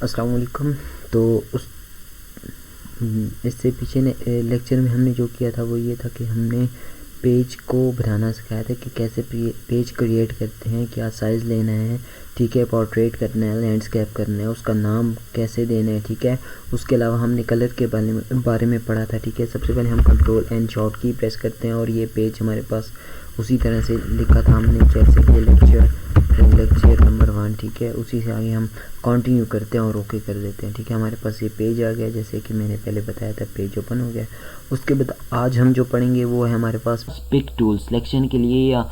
अस्सलाम वालेकुम। तो उस इससे पीछे ने लेक्चर में हमने जो किया था वो ये था कि हमने पेज को बनाना सिखाया था कि कैसे पेज क्रिएट करते हैं, क्या साइज़ लेना है, ठीक है, पोर्ट्रेट करना है, लैंडस्केप करना है, उसका नाम कैसे देना है, ठीक है। उसके अलावा हमने कलर के बारे में पढ़ा था, ठीक है। सबसे पहले हम कंट्रोल एंड शॉर्ट की प्रेस करते हैं और ये पेज हमारे पास उसी तरह से लिखा था हमने, जैसे कि लेक्चर नंबर 1, ठीक है। उसी से आगे हम कंटिन्यू करते हैं और ओके कर देते हैं, ठीक है। हमारे पास ये पेज आ गया, जैसे कि मैंने पहले बताया था, पेज ओपन हो गया। उसके बाद आज हम जो पढ़ेंगे वो है हमारे पास पिक टूल सिलेक्शन के लिए या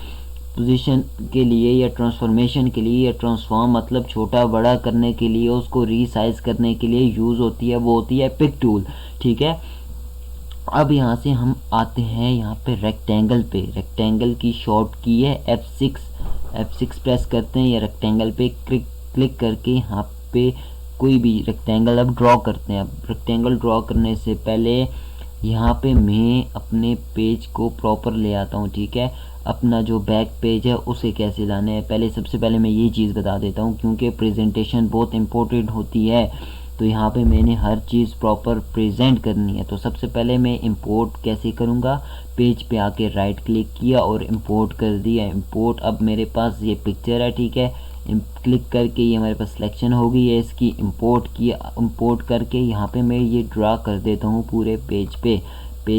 पोजीशन के लिए या ट्रांसफॉर्मेशन के लिए या ट्रांसफॉर्म मतलब छोटा बड़ा करने के लिए, उसको रीसाइज करने के लिए यूज़ होती है, वो होती है पिक टूल, ठीक है। अब यहाँ से हम आते हैं यहाँ पे रेक्टेंगल पे। रेक्टेंगल की शॉर्ट की है F6 प्रेस करते हैं या रेक्टेंगल पे क्लिक करके यहाँ पे कोई भी रेक्टेंगल अब ड्रॉ करते हैं। अब रेक्टेंगल ड्रॉ करने से पहले यहाँ पे मैं अपने पेज को प्रॉपर ले आता हूँ, ठीक है। अपना जो बैक पेज है उसे कैसे लाना है, सबसे पहले मैं ये चीज़ बता देता हूँ, क्योंकि प्रेजेंटेशन बहुत इम्पोर्टेंट होती है। तो यहाँ पे मैंने हर चीज़ प्रॉपर प्रेजेंट करनी है। तो सबसे पहले मैं इंपोर्ट कैसे करूँगा, पेज पे आके राइट क्लिक किया और इंपोर्ट कर दिया। इंपोर्ट, अब मेरे पास ये पिक्चर है, ठीक है। क्लिक करके ये हमारे पास सिलेक्शन हो गई है इसकी। इंपोर्ट किया, इंपोर्ट करके यहाँ पे मैं ये ड्रा कर देता हूँ पूरे पेज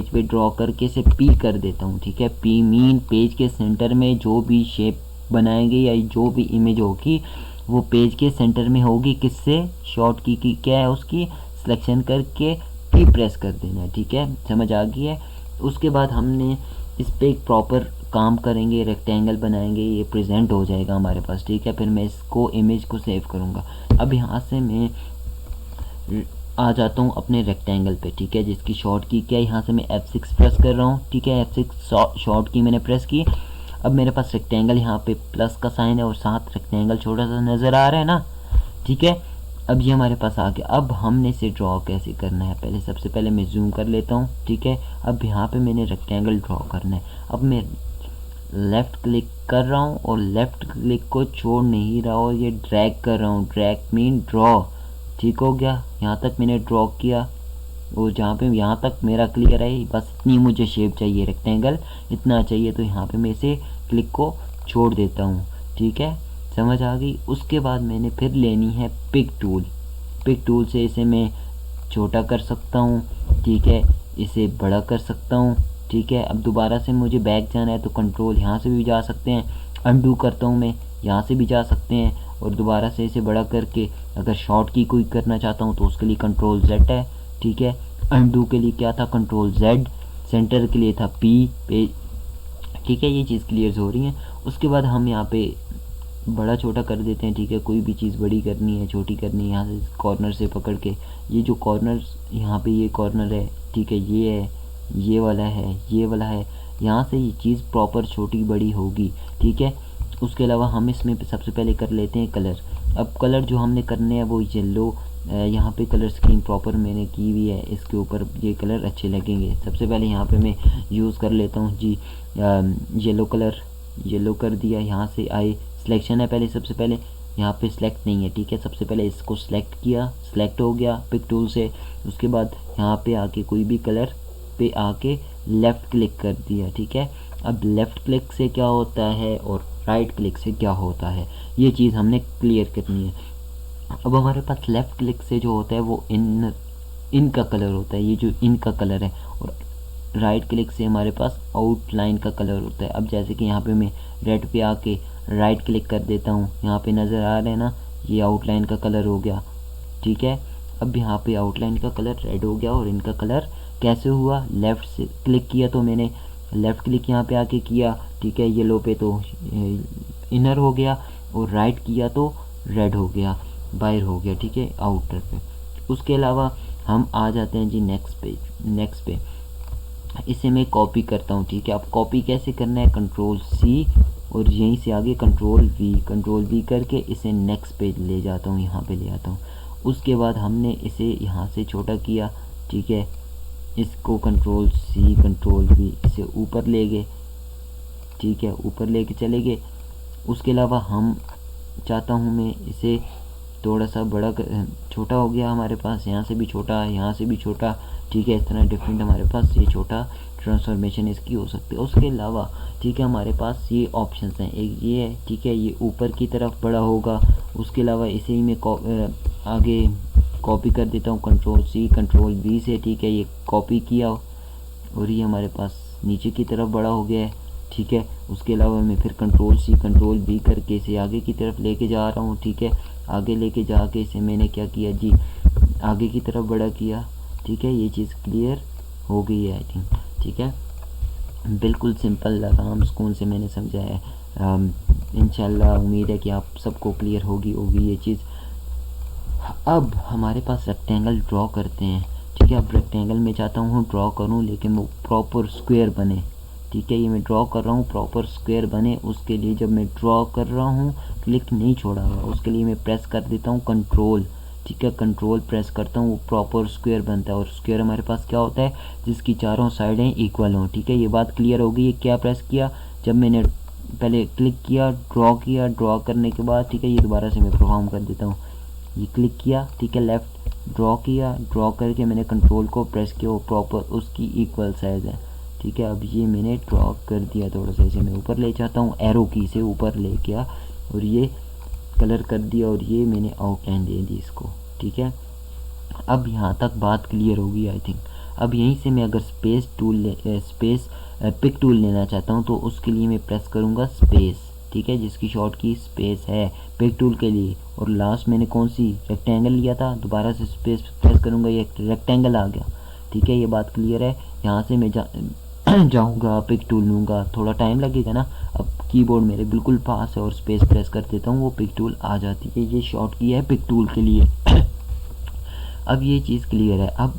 पे ड्रॉ करके इसे पी कर देता हूँ, ठीक है। पी मीन पेज के सेंटर में जो भी शेप बनाएंगे या जो भी इमेज होगी वो पेज के सेंटर में होगी। किससे, शॉर्ट की क्या है, उसकी सिलेक्शन करके पी प्रेस कर देना है, ठीक है। समझ आ गई है। उसके बाद हमने इस पर एक प्रॉपर काम करेंगे, रेक्टेंगल बनाएंगे, ये प्रेजेंट हो जाएगा हमारे पास, ठीक है। फिर मैं इसको इमेज को सेव करूँगा। अब यहाँ से मैं आ जाता हूँ अपने रेक्टेंगल पे, ठीक है, जिसकी शॉर्ट की क्या है, यहाँ से मैं F6 प्रेस कर रहा हूँ, ठीक है। F6 शॉर्ट की मैंने प्रेस की। अब मेरे पास रेक्टेंगल यहाँ पे प्लस का साइन है और साथ रेक्टेंगल छोटा सा नज़र आ रहा है ना, ठीक है। अब ये हमारे पास आ गया। अब हमने इसे ड्रॉ कैसे करना है, सबसे पहले मैं जूम कर लेता हूँ, ठीक है। अब यहाँ पे मैंने रेक्टेंगल ड्रॉ करना है। अब मैं लेफ़्ट क्लिक कर रहा हूँ और लेफ़्ट क्लिक को छोड़ नहीं रहा और ये ड्रैग कर रहा हूँ। ड्रैग मीन ड्रॉ, ठीक हो गया। यहाँ तक मैंने ड्रॉ किया और जहाँ पे यहाँ तक मेरा क्लियर है, बस इतनी मुझे शेप चाहिए, रेक्टेंगल इतना चाहिए। तो यहाँ पे मैं इसे क्लिक को छोड़ देता हूँ, ठीक है। समझ आ गई। उसके बाद मैंने फिर लेनी है पिक टूल से इसे मैं छोटा कर सकता हूँ, ठीक है, इसे बड़ा कर सकता हूँ, ठीक है। अब दोबारा से मुझे बैक जाना है तो कंट्रोल यहाँ से भी जा सकते हैं, अनडू करता हूँ मैं, यहाँ से भी जा सकते हैं और दोबारा से इसे बड़ा करके अगर शॉर्ट की कोई करना चाहता हूँ तो उसके लिए कंट्रोल Z है, ठीक है। अनडू के लिए क्या था, कंट्रोल Z। सेंटर के लिए था P पे, ठीक है। ये चीज़ क्लियर हो रही है। उसके बाद हम यहाँ पे बड़ा छोटा कर देते हैं, ठीक है। कोई भी चीज़ बड़ी करनी है, छोटी करनी है, यहाँ से कॉर्नर से पकड़ के, ये जो कॉर्नर यहाँ पे ये कॉर्नर है, ठीक है, ये है, ये वाला है, ये वाला है, यहाँ से ये चीज़ प्रॉपर छोटी बड़ी होगी, ठीक है। उसके अलावा हम इसमें सबसे पहले कर लेते हैं कलर। अब कलर जो हमने करने हैं वो येलो, यहाँ पे कलर स्कीम प्रॉपर मैंने की हुई है, इसके ऊपर ये कलर अच्छे लगेंगे। सबसे पहले यहाँ पे मैं यूज़ कर लेता हूँ जी येलो कलर, येलो कर दिया। यहाँ से आए, सिलेक्शन है पहले, सबसे पहले यहाँ पे सिलेक्ट नहीं है, ठीक है। सबसे पहले इसको सिलेक्ट किया, सिलेक्ट हो गया पिक टूल से। उसके बाद यहाँ पे आके कोई भी कलर पे आके लेफ़्ट क्लिक कर दिया, ठीक है। अब लेफ़्ट क्लिक से क्या होता है और राइट क्लिक से क्या होता है, ये चीज़ हमने क्लियर करनी है। अब हमारे पास लेफ़्ट क्लिक से जो होता है वो इन का कलर होता है, ये जो इन का कलर है, और राइट क्लिक से हमारे पास आउटलाइन का कलर होता है। अब जैसे कि यहाँ पे मैं रेड पे आके राइट क्लिक कर देता हूँ, यहाँ पे नज़र आ रहा है ना, ये आउटलाइन का कलर हो गया, ठीक है। अब यहाँ पे आउटलाइन का कलर रेड हो गया और इनका कलर कैसे हुआ, लेफ़्ट से क्लिक किया तो मैंने लेफ़्ट क्लिक यहाँ पे आके किया, ठीक है, येलो पे तो इनर हो गया और राइट किया तो रेड हो गया, बाहर हो गया, ठीक है, आउटर पे। उसके अलावा हम आ जाते हैं जी नेक्स्ट पे। इसे मैं कॉपी करता हूँ, ठीक है। अब कॉपी कैसे करना है, कंट्रोल C और यहीं से आगे कंट्रोल V करके इसे नेक्स्ट पेज ले जाता हूँ, यहाँ पे ले आता हूँ। उसके बाद हमने इसे यहाँ से छोटा किया, ठीक है, इसको कंट्रोल C कंट्रोल V इसे ऊपर ले गए, ठीक है, ऊपर लेके चले गए। उसके अलावा हम चाहता हूँ मैं इसे थोड़ा सा बड़ा छोटा हो गया हमारे पास, यहाँ से भी छोटा, यहाँ से भी छोटा, ठीक है। इस तरह डिफरेंट हमारे पास ये छोटा ट्रांसफॉर्मेशन इसकी हो सकती है। उसके अलावा ठीक है हमारे पास ये ऑप्शंस हैं, एक ये है, ठीक है, ये ऊपर की तरफ बड़ा होगा। उसके अलावा इसे ही मैं आगे कॉपी कर देता हूँ कंट्रोल-C कंट्रोल-V से, ठीक है, ये कॉपी किया और ये हमारे पास नीचे की तरफ बड़ा हो गया है, ठीक है। उसके अलावा मैं फिर कंट्रोल-C कंट्रोल-V करके इसे आगे की तरफ लेके जा रहा हूँ, ठीक है। आगे लेके जाके इसे मैंने क्या किया जी, आगे की तरफ बड़ा किया, ठीक है। ये चीज़ क्लियर हो गई है आई थिंक, ठीक है। बिल्कुल सिंपल आराम सुकून से मैंने समझाया है। इंशाल्लाह उम्मीद है कि आप सबको क्लियर होगी ये चीज़। अब हमारे पास रेक्टेंगल ड्रॉ करते हैं, ठीक है। अब रेक्टेंगल में चाहता हूँ ड्रॉ करूँ लेकिन वो प्रॉपर स्क्वायर बने, ठीक है। ये मैं ड्रॉ कर रहा हूँ प्रॉपर स्क्वायर बने, उसके लिए जब मैं ड्रॉ कर रहा हूँ क्लिक नहीं छोड़ा हुआ, उसके लिए मैं प्रेस कर देता हूँ कंट्रोल, ठीक है। कंट्रोल प्रेस करता हूँ, वो प्रॉपर स्क्वायर बनता है। और स्क्वायर हमारे पास क्या होता है, जिसकी चारों साइडें इक्वल हों, ठीक है। ये बात क्लियर हो गई है। क्या प्रेस किया, जब मैंने पहले क्लिक किया, ड्रॉ करने के बाद, ठीक है, ये दोबारा से मैं परफॉर्म कर देता हूँ। ये क्लिक किया, ठीक है, लेफ़्ट ड्रॉ किया, ड्रॉ करके मैंने कंट्रोल को प्रेस किया, वो प्रॉपर उसकी इक्वल साइज़ है, ठीक है। अब ये मैंने ड्रॉ कर दिया, थोड़ा सा इसे मैं ऊपर ले जाता हूँ, एरो की से ऊपर ले गया और ये कलर कर दिया और ये मैंने आउटलाइन दे दी इसको, ठीक है। अब यहाँ तक बात क्लियर होगी आई थिंक। अब यहीं से मैं अगर पिक टूल लेना चाहता हूँ तो उसके लिए मैं प्रेस करूँगा स्पेस, ठीक है, जिसकी शॉर्ट की स्पेस है पिक टूल के लिए। और लास्ट मैंने कौन सी रेक्टेंगल लिया था, दोबारा से स्पेस प्रेस करूँगा, ये रेक्टेंगल आ गया, ठीक है। ये बात क्लियर है। यहाँ से मैं जाऊँगा पिक टूल लूँगा, थोड़ा टाइम लगेगा ना। अब कीबोर्ड मेरे बिल्कुल पास है और स्पेस प्रेस कर देता हूँ, वो पिक टूल आ जाती है। ये शॉर्ट की है पिक टूल के लिए। अब ये चीज़ क्लियर है। अब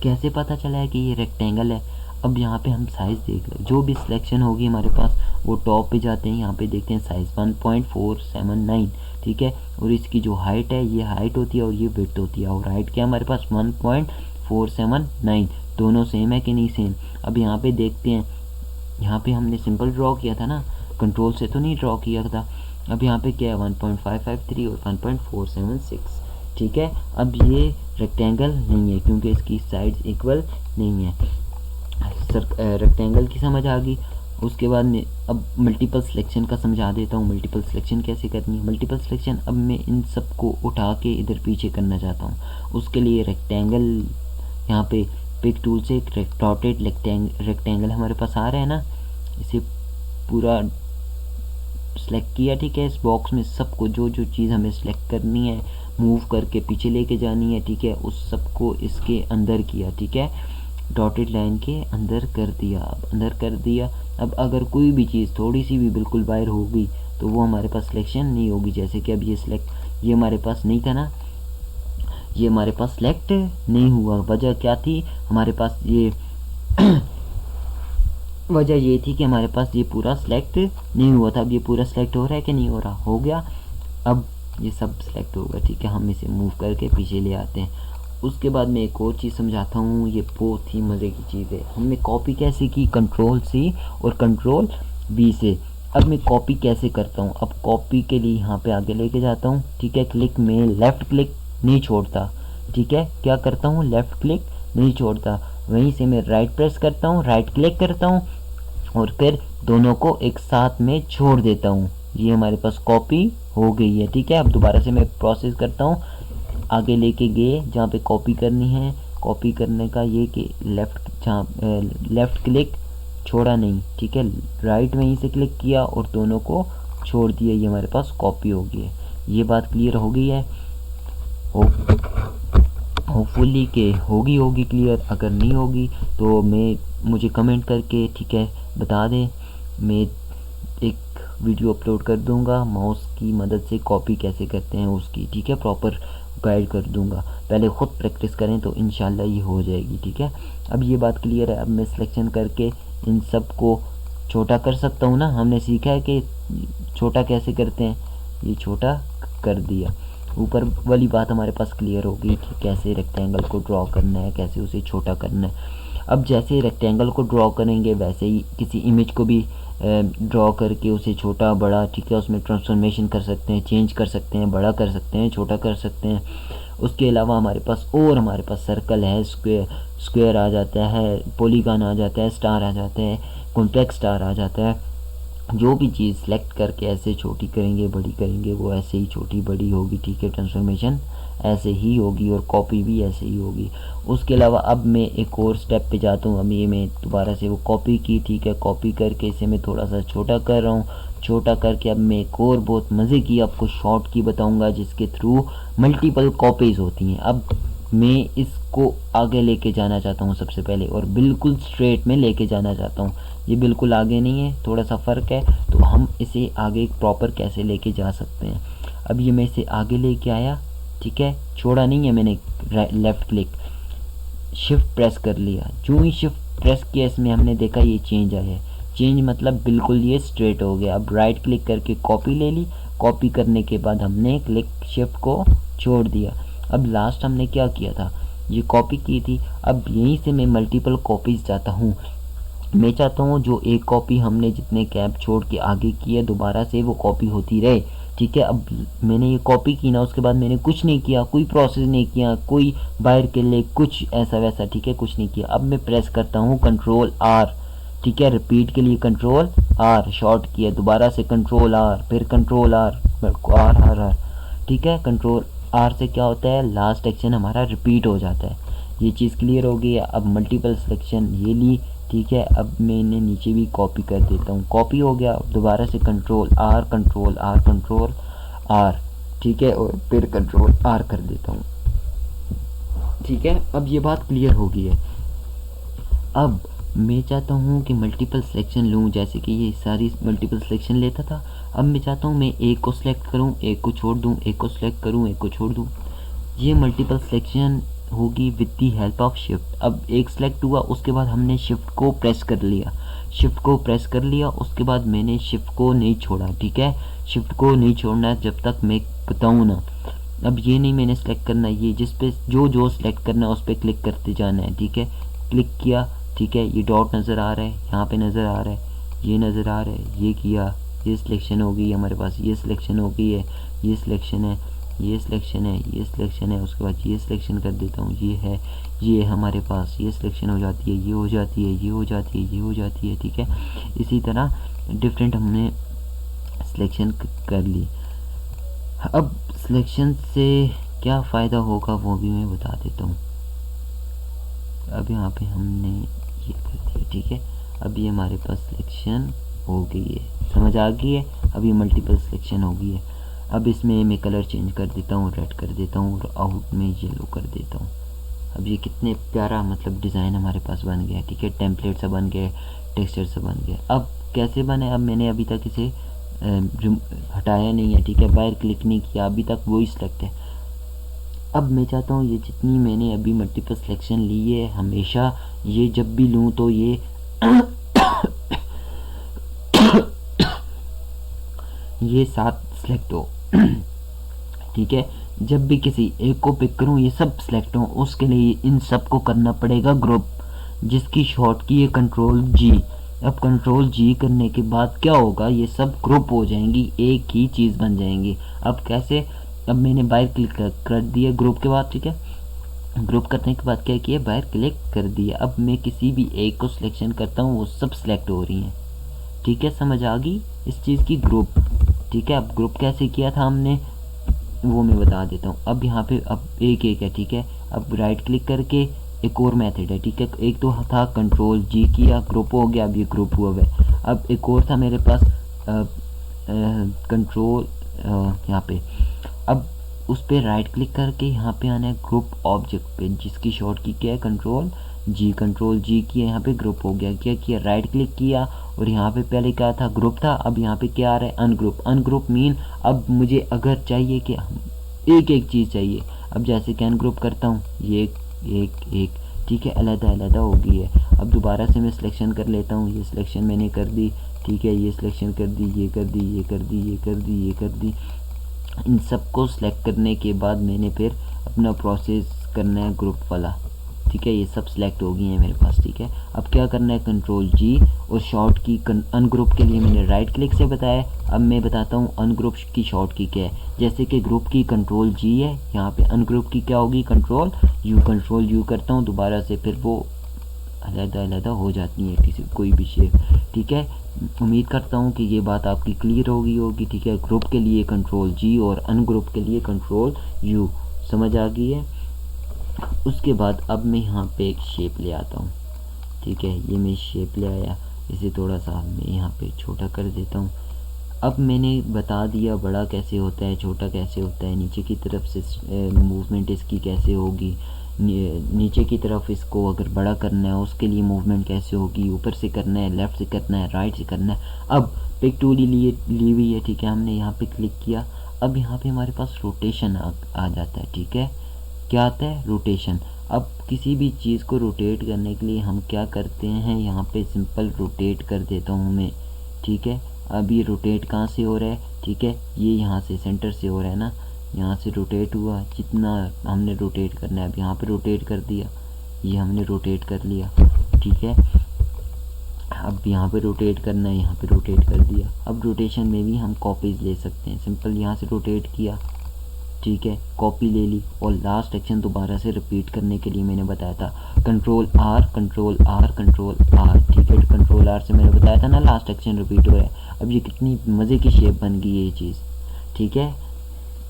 कैसे पता चला है कि ये रेक्टेंगल है, अब यहाँ पे हम साइज़ देख लें, जो भी सिलेक्शन होगी हमारे पास वो टॉप पे जाते हैं, यहाँ पे देखते हैं साइज़ 1.479, ठीक है। और इसकी जो हाइट है, ये हाइट होती है और ये विड्थ होती है, और हाइट क्या हमारे पास 1.479, दोनों सेम है कि नहीं सेम। अब यहाँ पे देखते हैं, यहाँ पे हमने सिंपल ड्रॉ किया था ना, कंट्रोल से तो नहीं ड्रॉ किया था। अब यहाँ पे क्या है 1.553 और 1.476, ठीक है। अब ये रेक्टेंगल नहीं है क्योंकि इसकी साइड्स इक्वल नहीं है। रेक्टेंगल की समझ आ गई। उसके बाद में अब मल्टीपल सिलेक्शन का समझा देता हूँ, मल्टीपल सिलेक्शन कैसे करनी है। मल्टीपल सिलेक्शन अब मैं इन सब को उठा के इधर पीछे करना चाहता हूँ, उसके लिए रेक्टेंगल यहाँ पे पिक टूल से एक डॉटेड रेक्टेंगल हमारे पास आ रहा है ना, इसे पूरा सेलेक्ट किया, ठीक है। इस बॉक्स में सबको जो चीज़ हमें सेलेक्ट करनी है, मूव करके पीछे लेके जानी है, ठीक है, उस सबको इसके अंदर किया, ठीक है, डॉटेड लाइन के अंदर कर दिया। अब अंदर कर दिया, अब अगर कोई भी चीज़ थोड़ी सी भी बिल्कुल बाहर होगी तो वो हमारे पास सिलेक्शन नहीं होगी। जैसे कि अब ये हमारे पास नहीं था ना, ये हमारे पास सेलेक्ट नहीं हुआ। वजह क्या थी हमारे पास, ये वजह ये थी कि हमारे पास ये पूरा सेलेक्ट नहीं हुआ था। अब ये पूरा सेलेक्ट हो रहा है कि नहीं हो रहा, हो गया। अब ये सब सेलेक्ट होगा, ठीक है। हम इसे मूव करके पीछे ले आते हैं। उसके बाद मैं एक और चीज़ समझाता हूँ, ये बहुत ही मज़े की चीज़ है। हमने कॉपी कैसे की, कंट्रोल-C और कंट्रोल-V से। अब मैं कॉपी कैसे करता हूँ, अब कॉपी के लिए यहाँ पे आगे लेके जाता हूँ, ठीक है। क्लिक में लेफ़्ट क्लिक नहीं छोड़ता, ठीक है। क्या करता हूँ, लेफ़्ट क्लिक नहीं छोड़ता, वहीं से मैं राइट प्रेस करता हूँ, राइट क्लिक करता हूँ और फिर दोनों को एक साथ में छोड़ देता हूँ। ये हमारे पास कॉपी हो गई है, ठीक है। अब दोबारा से मैं प्रोसेस करता हूँ, आगे लेके गए जहाँ पे कॉपी करनी है। कॉपी करने का ये कि लेफ़्ट क्लिक छोड़ा नहीं, ठीक है, राइट वहीं से क्लिक किया और दोनों को छोड़ दिया, ये हमारे पास कॉपी हो गई है। ये बात क्लियर हो गई है, होपफुली के होगी क्लियर। अगर नहीं होगी तो मुझे कमेंट करके, ठीक है, बता दें, मैं एक वीडियो अपलोड कर दूंगा माउस की मदद से कॉपी कैसे करते हैं उसकी, ठीक है, प्रॉपर गाइड कर दूंगा। पहले ख़ुद प्रैक्टिस करें तो इंशाल्लाह ये हो जाएगी, ठीक है। अब ये बात क्लियर है। अब मैं सिलेक्शन करके इन सब को छोटा कर सकता हूँ ना, हमने सीखा है कि छोटा कैसे करते हैं, ये छोटा कर दिया। ऊपर वाली बात हमारे पास क्लियर होगी कि कैसे रेक्टेंगल को ड्रॉ करना है, कैसे उसे छोटा करना है। अब जैसे रेक्टेंगल को ड्रॉ करेंगे वैसे ही किसी इमेज को भी ड्रॉ करके उसे छोटा बड़ा, ठीक है, उसमें ट्रांसफॉर्मेशन कर सकते हैं, चेंज कर सकते हैं, बड़ा कर सकते हैं, छोटा कर सकते हैं। उसके अलावा हमारे पास सर्कल है, स्क्वायर आ जाता है, पॉलीगॉन आ जाता है, स्टार आ जाता है, कॉम्प्लेक्स स्टार आ जाता है। जो भी चीज़ सेलेक्ट करके ऐसे छोटी करेंगे बड़ी करेंगे वो ऐसे ही छोटी बड़ी होगी, ठीक है, ट्रांसफॉर्मेशन ऐसे ही होगी और कॉपी भी ऐसे ही होगी। उसके अलावा अब मैं एक और स्टेप पे जाता हूँ। अब ये मैं दोबारा से वो कॉपी की, ठीक है, कॉपी करके इसे मैं थोड़ा सा छोटा कर रहा हूँ। छोटा करके अब मैं एक और बहुत मज़े की आपको शॉर्ट की बताऊँगा जिसके थ्रू मल्टीपल कॉपीज़ होती हैं। अब मैं इसको आगे लेके जाना चाहता हूँ सबसे पहले, और बिल्कुल स्ट्रेट में लेके जाना चाहता हूँ। ये बिल्कुल आगे नहीं है, थोड़ा सा फ़र्क है, तो हम इसे आगे प्रॉपर कैसे लेके जा सकते हैं। अब ये मैं इसे आगे लेके आया, ठीक है, छोड़ा नहीं है मैंने, लेफ़्ट क्लिक शिफ्ट प्रेस कर लिया। जो ही शिफ्ट प्रेस किया इसमें हमने देखा ये चेंज आया है। चेंज मतलब बिल्कुल ये स्ट्रेट हो गया। अब राइट क्लिक करके कॉपी ले ली, कॉपी करने के बाद हमने क्लिक शिफ्ट को छोड़ दिया। अब लास्ट हमने क्या किया था, ये कॉपी की थी। अब यहीं से मैं मल्टीपल कॉपीज़ चाहता हूँ। मैं चाहता हूँ जो एक कॉपी हमने जितने कैप छोड़ के आगे की है दोबारा से वो कॉपी होती रहे, ठीक है। अब मैंने ये कॉपी की ना, उसके बाद मैंने कुछ नहीं किया, कोई प्रोसेस नहीं किया, कोई बाहर के लिए कुछ ऐसा वैसा, ठीक है, कुछ नहीं किया। अब मैं प्रेस करता हूँ कंट्रोल आर, ठीक है, रिपीट के लिए कंट्रोल आर, शॉर्ट किया, दोबारा से कंट्रोल आर, फिर control R, R R R, ठीक है। कंट्रोल आर से क्या होता है, लास्ट एक्शन हमारा रिपीट हो जाता है। ये चीज़ क्लियर हो गई है। अब मल्टीपल सिलेक्शन ये ली, ठीक है। अब मैं इन्हें नीचे भी कॉपी कर देता हूँ, कॉपी हो गया। दोबारा से control R control R control R, ठीक है, और फिर कंट्रोल आर कर देता हूँ, ठीक है। अब ये बात क्लियर हो गई है। अब मैं चाहता हूँ कि मल्टीपल सिलेक्शन लूँ, जैसे कि ये सारी मल्टीपल सिलेक्शन लेता था। अब मैं चाहता हूँ मैं एक को सिलेक्ट करूँ, एक को छोड़ दूँ, एक को सिलेक्ट करूँ, एक को छोड़ दूँ। ये मल्टीपल सिलेक्शन होगी with the help of shift. अब एक सिलेक्ट हुआ, उसके बाद हमने शिफ्ट को प्रेस कर लिया, शिफ्ट को प्रेस कर लिया, उसके बाद मैंने शिफ्ट को नहीं छोड़ा, ठीक है। शिफ्ट को नहीं छोड़ना जब तक मैं बताऊँ ना। अब ये नहीं मैंने सेलेक्ट करना, ये जिस पे जो सेलेक्ट करना है उस पर क्लिक करते जाना है, ठीक है। क्लिक किया, ठीक है, ये डॉट नज़र आ रहा है, यहाँ पे नज़र आ रहा है, ये नज़र आ रहा है, ये किया, ये सिलेक्शन हो गई हमारे पास, ये सिलेक्शन हो गई है, ये सिलेक्शन है, ये सिलेक्शन है, ये सिलेक्शन है, उसके बाद ये सिलेक्शन कर देता हूँ, ये है, ये हमारे पास, ये सिलेक्शन हो जाती है, ये हो जाती है, ये हो जाती है, ये हो जाती है, ठीक है। इसी तरह डिफरेंट हमने सिलेक्शन कर ली। अब सिलेक्शन से क्या फ़ायदा होगा वो भी मैं बता देता हूँ। अब यहाँ पे हमने ये कर दिया, ठीक है। अब ये हमारे पास सिलेक्शन हो गई है, समझ आ गई है। अब ये मल्टीपल सिलेक्शन हो गई है। अब इसमें मैं कलर चेंज कर देता हूँ, रेड कर देता हूँ और आउट में येलो कर देता हूँ। अब ये कितने प्यारा मतलब डिज़ाइन हमारे पास बन गया है, ठीक है। टेम्पलेट सा बन गया, टेक्सचर सा बन गया। अब कैसे बने, अब मैंने अभी तक इसे हटाया नहीं है, ठीक है, बाहर क्लिक नहीं किया, अभी तक वही सिलेक्ट है। अब मैं चाहता हूँ ये जितनी मैंने अभी मल्टीपल सिलेक्शन ली है, हमेशा ये जब भी लूँ तो ये ये 7 सिलेक्ट हो, ठीक है। जब भी किसी एक को पिक करूँ ये सब सिलेक्ट हो, उसके लिए इन सब को करना पड़ेगा ग्रुप, जिसकी शॉर्ट की है कंट्रोल जी। अब कंट्रोल जी करने के बाद क्या होगा, ये सब ग्रुप हो जाएंगी, एक ही चीज़ बन जाएंगी। अब कैसे, अब मैंने बाहर क्लिक कर दिया ग्रुप के बाद, ठीक है। ग्रुप करने के बाद क्या किया, बाहर क्लिक कर दिया। अब मैं किसी भी एक को सिलेक्शन करता हूँ वो सब सिलेक्ट हो रही हैं, ठीक है। समझ आ गई इस चीज़ की, ग्रुप, ठीक है। अब ग्रुप कैसे किया था हमने वो मैं बता देता हूँ। अब यहाँ पे अब एक एक है, ठीक है। अब राइट क्लिक करके एक और मेथड है, ठीक है। एक तो था कंट्रोल जी किया, ग्रुप हो गया, अब ये ग्रुप हुआ है। अब एक और था मेरे पास कंट्रोल यहाँ पे, अब उस पर राइट क्लिक करके यहाँ पे आना है ग्रुप ऑब्जेक्ट पे, जिसकी शॉर्ट की क्या है कंट्रोल जी किया, यहाँ पे ग्रुप हो गया। क्या किया, राइट क्लिक किया और यहाँ पे पहले क्या था, ग्रुप था, अब यहाँ पे क्या आ रहा है, अनग्रुप। अनग्रुप मीन अब मुझे अगर चाहिए कि एक एक चीज़ चाहिए, अब जैसे कि अनग्रुप करता हूँ, ये एक एक, ठीक है, अलग अलग हो गई है। अब दोबारा से मैं सिलेक्शन कर लेता हूँ, ये सिलेक्शन मैंने कर दी, ठीक है, ये सिलेक्शन कर दी, ये कर दी, ये कर दी, ये कर दी, ये कर दी। इन सबको सिलेक्ट करने के बाद मैंने फिर अपना प्रोसेस करना है ग्रुप वाला, ठीक है, ये सब सिलेक्ट हो गई हैं मेरे पास। ठीक है, अब क्या करना है, कंट्रोल जी, और शॉर्ट की अनग्रुप के लिए मैंने राइट क्लिक से बताया। अब मैं बताता हूँ अनग्रुप की शॉर्ट की क्या है। जैसे कि ग्रुप की कंट्रोल जी है, यहाँ पे अनग्रुप की क्या होगी, कंट्रोल यू करता हूँ दोबारा से, फिर वो अलग-अलग हो जाती हैं किसी कोई भी शेप। ठीक है, उम्मीद करता हूँ कि ये बात आपकी क्लियर होगी। ठीक है, ग्रुप के लिए कंट्रोल जी और अनग्रुप के लिए कंट्रोल यू, समझ आ गई है। उसके बाद अब मैं यहाँ पे एक शेप ले आता हूँ। ठीक है, ये मैं शेप ले आया, इसे थोड़ा सा मैं यहाँ पे छोटा कर देता हूँ। अब मैंने बता दिया बड़ा कैसे होता है, छोटा कैसे होता है, नीचे की तरफ से मूवमेंट इसकी कैसे होगी, नीचे की तरफ इसको अगर बड़ा करना है उसके लिए मूवमेंट कैसे होगी, ऊपर से करना है, लेफ़्ट से करना है, राइट से करना है। अब पिक टूल ली हुई है। ठीक है, हमने यहाँ पे क्लिक किया। अब यहाँ पे हमारे पास रोटेशन आ जाता है। ठीक है, क्या आता है, रोटेशन। अब किसी भी चीज़ को रोटेट करने के लिए हम क्या करते हैं, यहाँ पे सिंपल रोटेट कर देता हूँ मैं। ठीक है, अब ये रोटेट कहाँ से हो रहा है, ठीक है, ये यहाँ से सेंटर से हो रहा है ना, यहाँ से रोटेट हुआ, जितना हमने रोटेट करना है। अब यहाँ पे रोटेट कर दिया, ये हमने रोटेट कर लिया। ठीक है, अब यहाँ पे रोटेट करना है, यहाँ पे रोटेट कर दिया। अब रोटेशन में भी हम कॉपीज़ ले सकते हैं, सिंपल यहाँ से रोटेट किया, ठीक है, कॉपी ले ली, और लास्ट एक्शन दोबारा से रिपीट करने के लिए मैंने बताया था control R control R control R. ठीक है, कंट्रोल आर से मैंने बताया था ना लास्ट एक्शन रिपीट हो रहा है। अब ये कितनी मज़े की शेप बन गई है ये चीज़। ठीक है,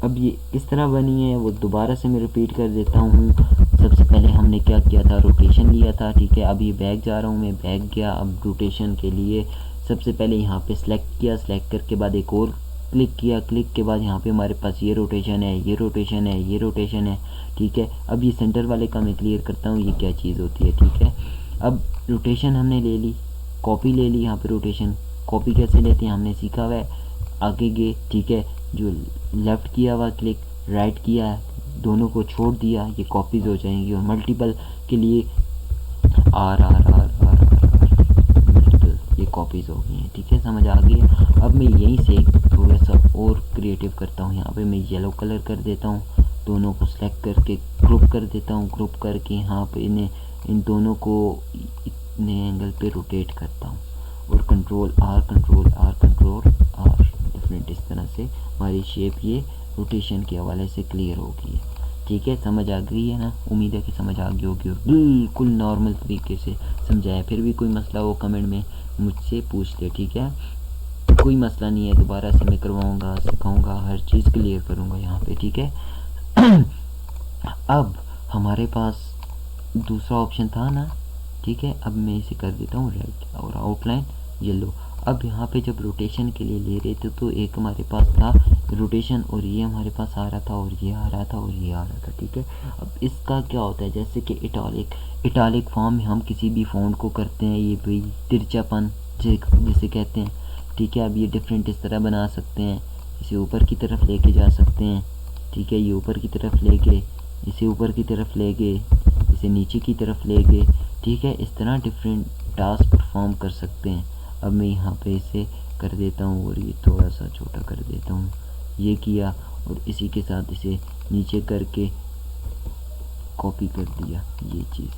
अब ये इस तरह बनी है, वो दोबारा से मैं रिपीट कर देता हूँ। सबसे पहले हमने क्या किया था, रोटेशन लिया था। ठीक है, अब ये बैक जा रहा हूँ मैं, बैक गया। अब रोटेशन के लिए सबसे पहले यहाँ पे सिलेक्ट किया, सिलेक्ट करके बाद एक और क्लिक किया, क्लिक के बाद यहाँ पे हमारे पास ये रोटेशन है, ये रोटेशन है, ये रोटेशन है। ठीक है, अब ये सेंटर वाले का मैं क्लियर करता हूँ, ये क्या चीज़ होती है। ठीक है, अब रोटेशन हमने ले ली, कॉपी ले ली। यहाँ पे रोटेशन कॉपी कैसे लेते हैं हमने सीखा हुआ है, आगे गए। ठीक है, जो लेफ़्ट किया हुआ क्लिक, राइट किया है, दोनों को छोड़ दिया, ये कॉपीज़ हो जाएंगी। और मल्टीपल के लिए R R R R R multiple, ये कॉपीज़ हो गई हैं। ठीक है, समझ आ गई है। अब मैं यहीं से थोड़ा सा और क्रिएटिव करता हूँ। यहाँ पे मैं येलो कलर कर देता हूँ, दोनों को सेलेक्ट करके ग्रुप कर देता हूँ। ग्रुप करके यहाँ पे इन्हें, इन दोनों को इतने एंगल पे रोटेट करता हूँ, और control R control R control R, different इस तरह से हमारी शेप ये रोटेशन के हवाले से क्लियर हो गई है। ठीक है, समझ आ गई है ना, उम्मीद है कि समझ आ गई होगी, और बिल्कुल नॉर्मल तरीके से समझाया। फिर भी कोई मसला हो कमेंट में मुझसे पूछ ले। ठीक है, कोई मसला नहीं है, दोबारा से मैं करवाऊँगा, सिखाऊँगा, हर चीज़ क्लियर करूँगा यहाँ पे। ठीक है, अब हमारे पास दूसरा ऑप्शन था ना। ठीक है, अब मैं इसे कर देता हूँ रेड और आउटलाइन येलो। अब यहाँ पे जब रोटेशन के लिए ले रहे थे तो एक हमारे पास था रोटेशन, और ये हमारे पास आ रहा था, और ये आ रहा था, और ये आ रहा था। ठीक है, अब इसका क्या होता है, जैसे कि इटालिक फॉर्म में हम किसी भी फ़ॉन्ट को करते हैं, ये भाई तिरछापन जिसे कहते हैं। ठीक है, अब ये डिफरेंट इस तरह बना सकते हैं, इसे ऊपर की तरफ लेके जा सकते हैं। ठीक है, ये ऊपर की तरफ ले गए, इसे ऊपर की तरफ ले गए, इसे नीचे की तरफ ले गए। ठीक है, इस तरह डिफरेंट टास्क परफॉर्म कर सकते हैं। अब मैं यहाँ पे इसे कर देता हूँ, और ये थोड़ा सा छोटा कर देता हूँ, ये किया, और इसी के साथ इसे नीचे करके कॉपी कर दिया ये चीज़।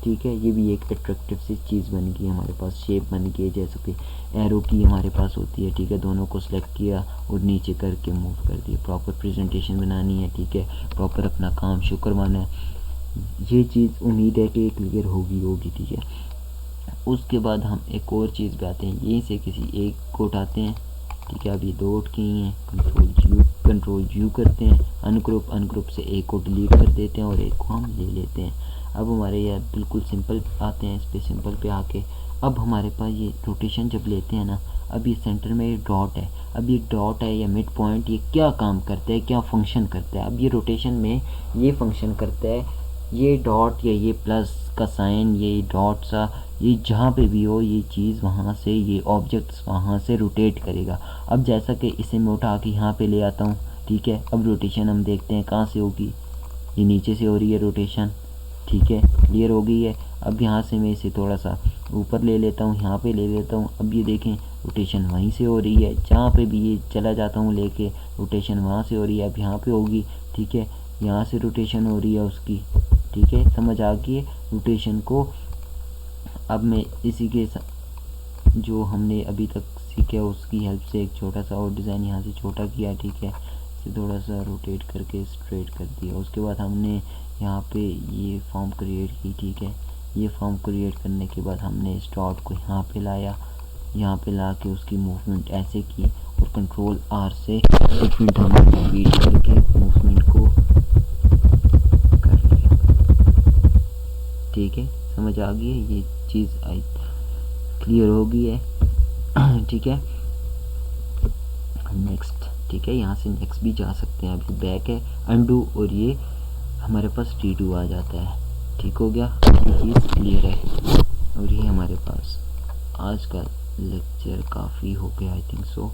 ठीक है, ये भी एक अट्रैक्टिव सी चीज़ बन गई, हमारे पास शेप बन गई है, जैसे कि एरो की हमारे पास होती है। ठीक है, दोनों को सिलेक्ट किया और नीचे करके मूव कर दिया। प्रॉपर प्रेजेंटेशन बनानी है, ठीक है, प्रॉपर अपना काम शुरू करवाना है। ये चीज़ उम्मीद है कि क्लियर होगी। ठीक है, उसके बाद हम एक और चीज़ पे आते हैं, यहीं से किसी एक को उठाते हैं। ठीक है, अब ये दो उठ गई हैं, कंट्रोल यू करते हैं, अनग्रुप से एक को डिलीट कर देते हैं, और एक को हम ले लेते हैं। अब हमारे यहाँ बिल्कुल सिंपल आते हैं, इस पर सिंपल पे आके अब हमारे पास ये रोटेशन जब लेते हैं ना, अब ये सेंटर में ये डॉट है। अब ये डॉट है या मिड पॉइंट, ये क्या काम करता है, क्या फंक्शन करता है। अब ये रोटेशन में ये फंक्शन करता है, ये डॉट या ये प्लस का साइन, ये डॉट सा, ये जहाँ पे भी हो ये चीज़ वहाँ से, ये ऑब्जेक्ट्स वहाँ से रोटेट करेगा। अब जैसा कि इसे मैं उठा के यहाँ पे ले आता हूँ। ठीक है, अब रोटेशन हम देखते हैं कहाँ से होगी, ये नीचे से हो रही है रोटेशन। ठीक है, क्लियर हो गई है। अब यहाँ से मैं इसे थोड़ा सा ऊपर ले लेता हूँ, यहाँ पे ले लेता हूँ। अब ये देखें रोटेशन वहीं से हो रही है, जहाँ पे भी ये चला जाता हूँ लेके, रोटेशन वहाँ से हो रही है। अब यहाँ पे होगी, ठीक है, यहाँ से रोटेशन हो रही है उसकी। ठीक है, समझ आ गई है। रोटेशन को। अब मैं इसी के जो हमने अभी तक सीखा उसकी हेल्प से एक छोटा सा और डिज़ाइन यहाँ से छोटा किया, ठीक है, इसे थोड़ा सा रोटेट करके स्ट्रेट कर दिया। उसके बाद हमने यहाँ पे ये फॉर्म क्रिएट की, ठीक है। ये फॉर्म क्रिएट करने के बाद हमने स्टार्ट को यहाँ पे लाया, यहाँ पे ला के उसकी मूवमेंट ऐसे की और कंट्रोल आर से एक मिनट हमने रिपीट करके मूवमेंट को कर लिया, ठीक है। समझ आ गई है ये चीज़, आई क्लियर हो गई है, ठीक है। नेक्स्ट, ठीक है, यहाँ से नेक्स्ट भी जा सकते हैं। अभी बैक है, अनडू, और ये हमारे पास T2 आ जाता है, ठीक हो गया, ये चीज़ क्लियर है। और ये हमारे पास आज का लेक्चर काफ़ी हो गया, आई थिंक सो,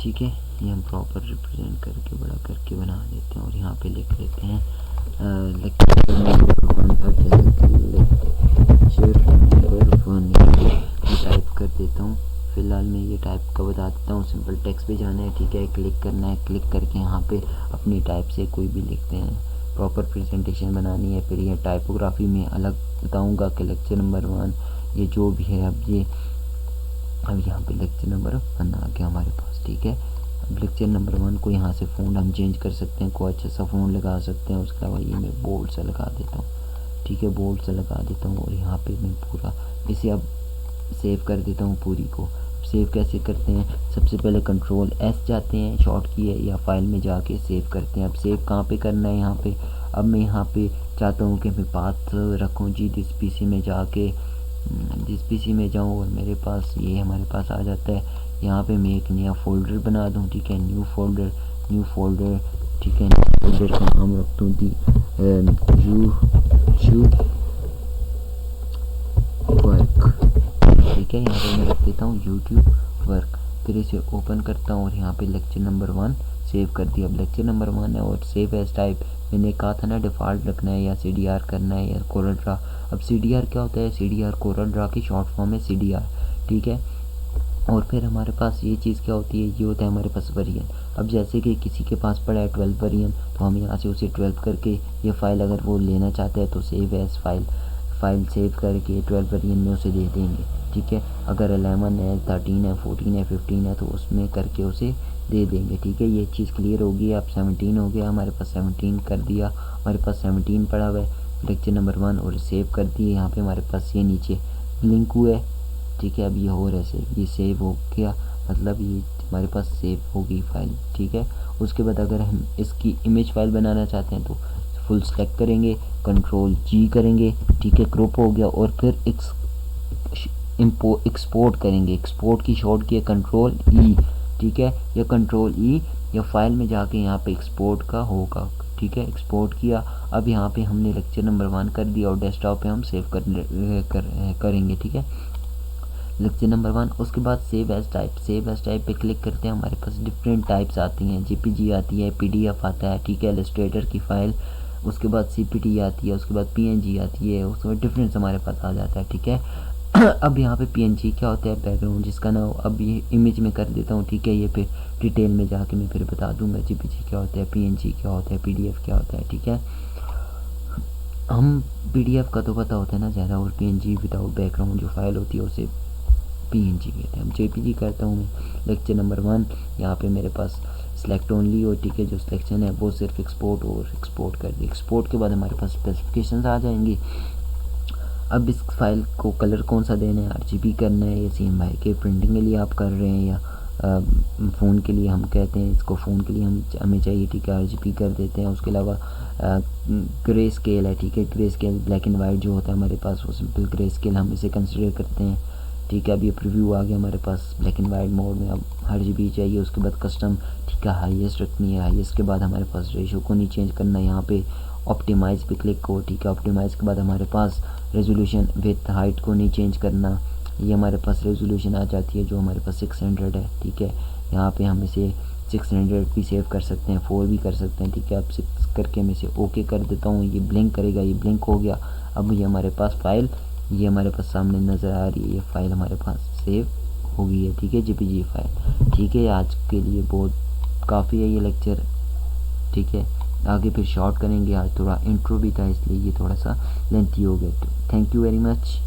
ठीक है। ये हम प्रॉपर रिप्रेजेंट करके बड़ा करके बना देते हैं और यहाँ पे लिख लेते हैं लेक्चर नंबर 1 टाइप कर देता हूँ। फ़िलहाल मैं ये टाइप का बता देता हूँ, सिंपल टेक्स्ट पे जाना है, ठीक है, क्लिक करना है, क्लिक करके यहाँ पे अपनी टाइप से कोई भी लिखते हैं, प्रॉपर प्रेजेंटेशन बनानी है। फिर ये टाइपोग्राफी में अलग बताऊँगा कि लेक्चर नंबर 1 ये जो भी है। अब यहाँ पे लेक्चर नंबर 1 आ गया हमारे पास, ठीक है। अब लेक्चर नंबर 1 को यहाँ से फ़ॉन्ट हम चेंज कर सकते हैं, कोई अच्छा सा फ़ॉन्ट लगा सकते हैं। उसके अलावा ये मैं बोल्ड सा लगा देता हूँ, ठीक है, बोल्ड सा लगा देता हूँ। और यहाँ पे मैं पूरा इसे अब सेव कर देता हूँ पूरी को। सेव कैसे करते हैं, सबसे पहले कंट्रोल S जाते हैं, शॉर्ट की है, या फाइल में जाके सेव करते हैं। अब सेव कहाँ पे करना है, यहाँ पे। अब मैं यहाँ पे चाहता हूँ कि मैं पाथ रखूँ जी, जिस पीसी में जाके जिस पीसी में जाऊँ और मेरे पास ये हमारे पास आ जाता है। यहाँ पे मैं एक नया फोल्डर बना दूँ, ठीक है, न्यू फोल्डर, ठीक है। फोल्डर का नाम रख दूँ यूट्यूब वर्क, ठीक है। यहाँ पे मैं रख देता हूँ यूट्यूब वर्क। फिर इसे ओपन करता हूँ और यहाँ पे लेक्चर नंबर 1 सेव कर दिया। अब लेक्चर नंबर 1 है और सेव एज टाइप मैंने कहा था ना, डिफ़ॉल्ट रखना है या CDR करना है या कोरल ड्रा। अब CDR क्या होता है, CDR कोरल ड्रा की शॉर्ट फॉर्म है CDR, ठीक है। और फिर हमारे पास ये चीज़ क्या होती है, ये होता है हमारे पास वेरिएंट। अब जैसे कि किसी के पास पड़ा है 12 वेरिएंट, तो हम यहाँ से उसे 12 करके ये फ़ाइल अगर वो लेना चाहता है तो सेव एज फाइल सेव करके 12 वेरिएंट में उसे दे देंगे, ठीक है। अगर 11 है, 13 है, 14 है, 15 है तो उसमें करके उसे दे देंगे, ठीक है। ये चीज़ क्लियर होगी। अब 17 हो गया हमारे पास, 17 कर दिया, हमारे पास 17 पड़ा हुआ है लेक्चर नंबर 1 और सेव कर दिए। यहाँ पे हमारे पास ये नीचे लिंक हुआ है, ठीक है। अब ये हो रहा है, ये सेव हो गया, मतलब ये हमारे पास सेव होगी फाइल, ठीक है। उसके बाद अगर हम इसकी इमेज फाइल बनाना चाहते हैं तो फुल सेलेक्ट करेंगे, कंट्रोल G करेंगे, ठीक है, क्रॉप हो गया। और फिर एक्सपोर्ट करेंगे, एक्सपोर्ट की शॉर्ट की है कंट्रोल E, ठीक है, या कंट्रोल E या फाइल में जाके यहाँ पे एक्सपोर्ट का होगा, ठीक है, एक्सपोर्ट किया। अब यहाँ पे हमने लेक्चर नंबर 1 कर दिया और डेस्कटॉप पे हम सेव करेंगे, ठीक है, लेक्चर नंबर 1। उसके बाद सेव एज टाइप पे क्लिक करते हैं। हमारे पास डिफरेंट टाइप्स आती हैं, JPG आती है, PDF आता है, ठीक है, इलस्ट्रेटर की फ़ाइल, उसके बाद CPT आती है, उसके बाद PNG आती है, उसके बाद डिफरेंस हमारे पास आ जाता है, ठीक है। अब यहाँ पे PNG क्या होता है, बैकग्राउंड जिसका नाम, अब ये इमेज में कर देता हूँ, ठीक है। ये फिर डिटेल में जाके मैं फिर बता दूँगा JPG क्या होता है, PNG क्या होता है, PDF क्या होता है, ठीक है। हम PDF का तो पता होता है ना ज़्यादा, और PNG विदाउट बैकग्राउंड जो फाइल होती है उसे PNG कहते हैं। अब JPG करता हूँ मैं लेक्चर नंबर 1, यहाँ पे मेरे पास सिलेक्ट ओनली और, ठीक है, जो सिलेक्शन है वो सिर्फ एक्सपोर्ट कर दी। एक्सपोर्ट के बाद हमारे पास स्पेसिफिकेशंस आ जाएंगी। अब इस फाइल को कलर कौन सा देना है, RGB करना है या CMYK के प्रिंटिंग के लिए आप कर रहे हैं, या फ़ोन के लिए हम कहते हैं इसको, फ़ोन के लिए हमें चाहिए, ठीक है, RGB कर देते हैं। उसके अलावा ग्रे स्केल है, ठीक है, grey scale black and white जो होता है हमारे पास वो सिंपल ग्रे स्केल हम इसे कंसिडर करते हैं, ठीक है। अब ये प्रीव्यू आ गया हमारे पास ब्लैक एंड वाइट मोड में। अब RGB चाहिए, उसके बाद कस्टम, ठीक है, हाईएस्ट रखनी है। हाईएस्ट के बाद हमारे पास रेशो को नहीं चेंज करना है, यहाँ पे ऑप्टिमाइज़ पे क्लिक करो, ठीक है। ऑप्टिमाइज़ के बाद हमारे पास रेजोल्यूशन विथ हाइट को नहीं चेंज करना, ये हमारे पास रेजोल्यूशन आ जाती है जो हमारे पास 600 है, ठीक है। यहाँ पे हम इसे 600 भी सेव कर सकते हैं, 4 भी कर सकते हैं, ठीक है। अब 6 करके मैं इसे ओके कर देता हूँ, ये ब्लिंक करेगा, ये ब्लिंक हो गया। अब ये हमारे पास फाइल, ये हमारे पास सामने नज़र आ रही है, ये फाइल हमारे पास सेव हो गई है, ठीक है, JPG फाइल, ठीक है। आज के लिए बहुत काफ़ी है ये लेक्चर, ठीक है। आगे फिर शॉर्ट करेंगे। आज थोड़ा इंट्रो भी था इसलिए ये थोड़ा सा लेंथी हो गया। तो थैंक यू वेरी मच।